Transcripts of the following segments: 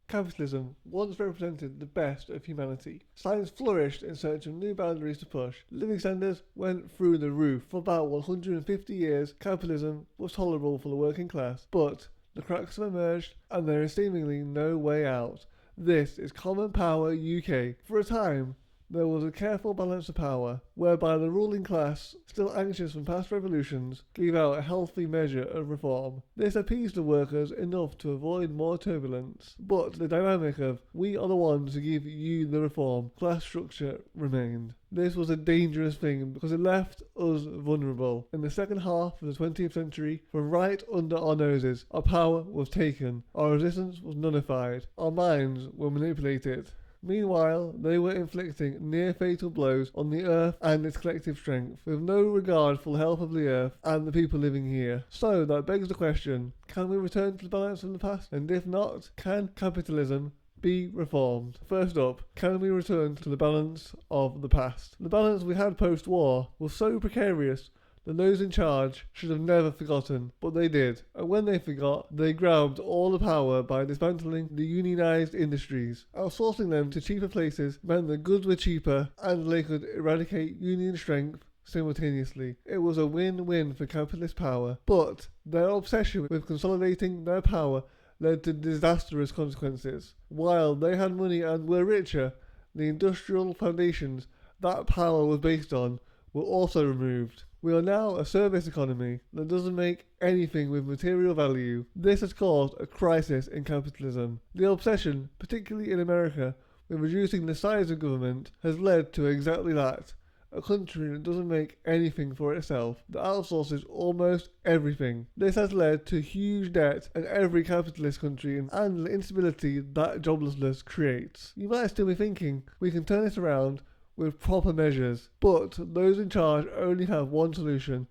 Capitalism once represented the best of humanity. Science flourished in search of new boundaries to push. Living standards went through the roof. For about 150 years, capitalism was tolerable for the working class. But the cracks have emerged, and there is seemingly no way out. This is Common Power UK. For a time, there was a careful balance of power, whereby the ruling class, still anxious from past revolutions, gave out a healthy measure of reform. This appeased the workers enough to avoid more turbulence. But the dynamic of "we are the ones who give you the reform" class structure remained. This was a dangerous thing because it left us vulnerable. In the second half of the 20th century, from right under our noses, our power was taken, our resistance was nullified, our minds were manipulated. Meanwhile, they were inflicting near-fatal blows on the earth and its collective strength, with no regard for the health of the earth and the people living here. So that begs the question, can we return to the balance of the past? And if not, can capitalism be reformed? First up, can we return to the balance of the past? The balance we had post-war was so precarious that those in charge should have never forgotten, but they did. And when they forgot, they grabbed all the power by dismantling the unionized industries. Outsourcing them to cheaper places meant that goods were cheaper and they could eradicate union strength simultaneously. It was a win-win for capitalist power, but their obsession with consolidating their power led to disastrous consequences. While they had money and were richer, the industrial foundations that power was based on were also removed. We are now a service economy that doesn't make anything with material value. This has caused a crisis in capitalism. The obsession, particularly in America, with reducing the size of government has led to exactly that. A country that doesn't make anything for itself, that outsources almost everything. This has led to huge debt in every capitalist country and the instability that joblessness creates. You might still be thinking, we can turn it around with proper measures, but those in charge only have one solution: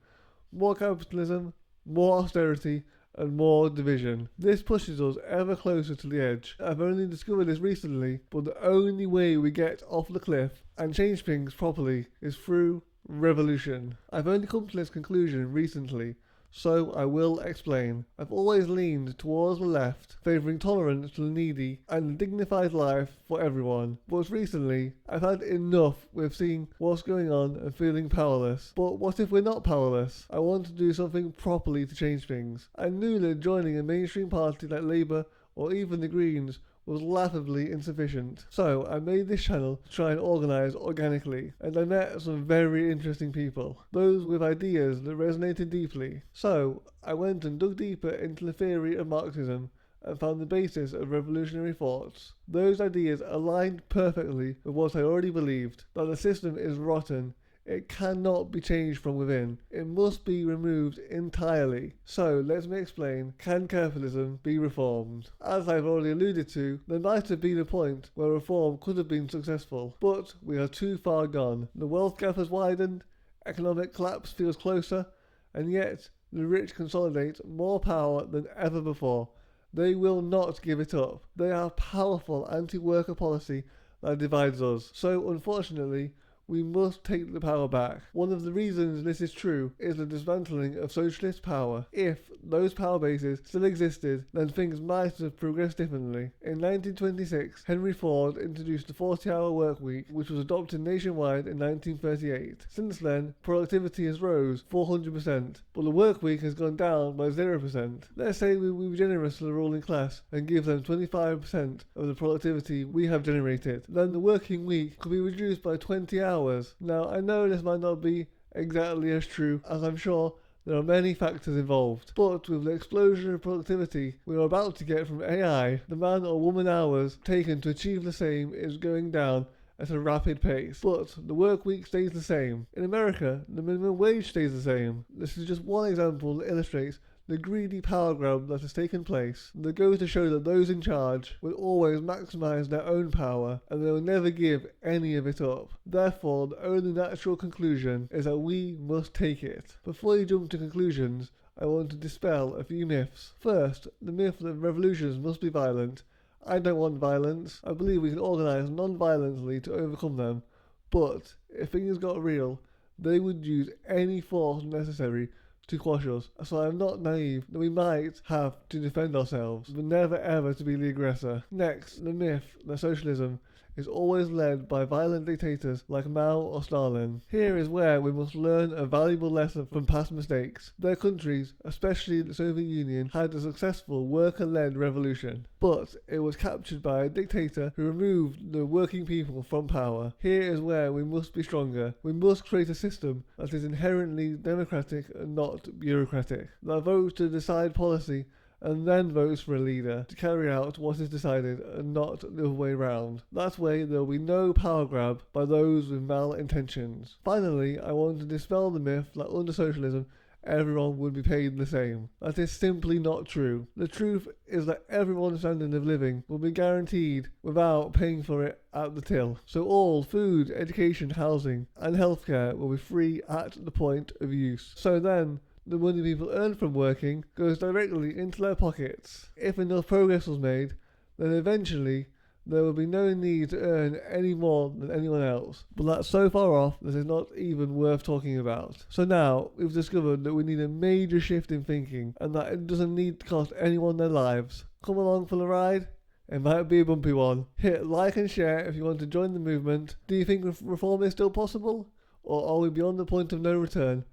more capitalism, more austerity, and more division. This pushes us ever closer to the edge. I've only discovered this recently, but the only way we get off the cliff and change things properly is through revolution. I've only come to this conclusion recently, so I will explain. I've always leaned towards the left, favouring tolerance to the needy and a dignified life for everyone. But recently, I've had enough with seeing what's going on and feeling powerless. But what if we're not powerless? I want to do something properly to change things. I knew that joining a mainstream party like Labour or even the Greens was laughably insufficient. So I made this channel to try and organise organically, and I met some very interesting people, those with ideas that resonated deeply. So I went and dug deeper into the theory of Marxism and found the basis of revolutionary thoughts. Those ideas aligned perfectly with what I already believed, that the system is rotten. It cannot be changed from within. It must be removed entirely. So let me explain, can capitalism be reformed? As I've already alluded to, there might have been a point where reform could have been successful, but we are too far gone. The wealth gap has widened, economic collapse feels closer, and yet the rich consolidate more power than ever before. They will not give it up. They have powerful anti-worker policy that divides us. So unfortunately, we must take the power back. One of the reasons this is true is the dismantling of socialist power. If those power bases still existed, then things might have progressed differently. In 1926, Henry Ford introduced the 40-hour work week, which was adopted nationwide in 1938. Since then, productivity has rose 400%, but the work week has gone down by 0%. Let's say we were generous to the ruling class and give them 25% of the productivity we have generated. Then the working week could be reduced by 20 hours. Now, I know this might not be exactly as true, as I'm sure there are many factors involved, but with the explosion of productivity we are about to get from AI, the man or woman hours taken to achieve the same is going down at a rapid pace. But the work week stays the same. In America, the minimum wage stays the same. This is just one example that illustrates the greedy power grab that has taken place. That goes to show that those in charge will always maximize their own power, and they will never give any of it up. Therefore, the only natural conclusion is that we must take it. Before you jump to conclusions, I want to dispel a few myths. First, the myth that revolutions must be violent. I don't want violence. I believe we can organize non-violently to overcome them. But if things got real, they would use any force necessary to quash us. So I'm not naive that we might have to defend ourselves, but never ever to be the aggressor. Next, the myth that socialism is always led by violent dictators like Mao or Stalin. Here is where we must learn a valuable lesson from past mistakes. Their countries, especially the Soviet Union, had a successful worker-led revolution, but it was captured by a dictator who removed the working people from power. Here is where we must be stronger. We must create a system that is inherently democratic and not bureaucratic, that votes to decide policy and then votes for a leader to carry out what is decided and not the other way round. That way there will be no power grab by those with malintentions. Finally, I want to dispel the myth that under socialism everyone would be paid the same. That is simply not true. The truth is that everyone's standard of living will be guaranteed without paying for it at the till. So all food, education, housing and healthcare will be free at the point of use. So then, the money people earn from working goes directly into their pockets. If enough progress was made, then eventually there will be no need to earn any more than anyone else. But that's so far off that it's not even worth talking about. So now we've discovered that we need a major shift in thinking and that it doesn't need to cost anyone their lives. Come along for the ride? It might be a bumpy one. Hit like and share if you want to join the movement. Do you think reform is still possible? Or are we beyond the point of no return?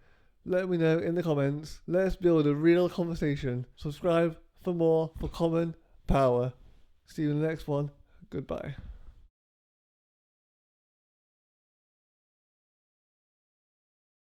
Let me know in the comments. Let's build a real conversation. Subscribe for more for common power. See you in the next one. Goodbye.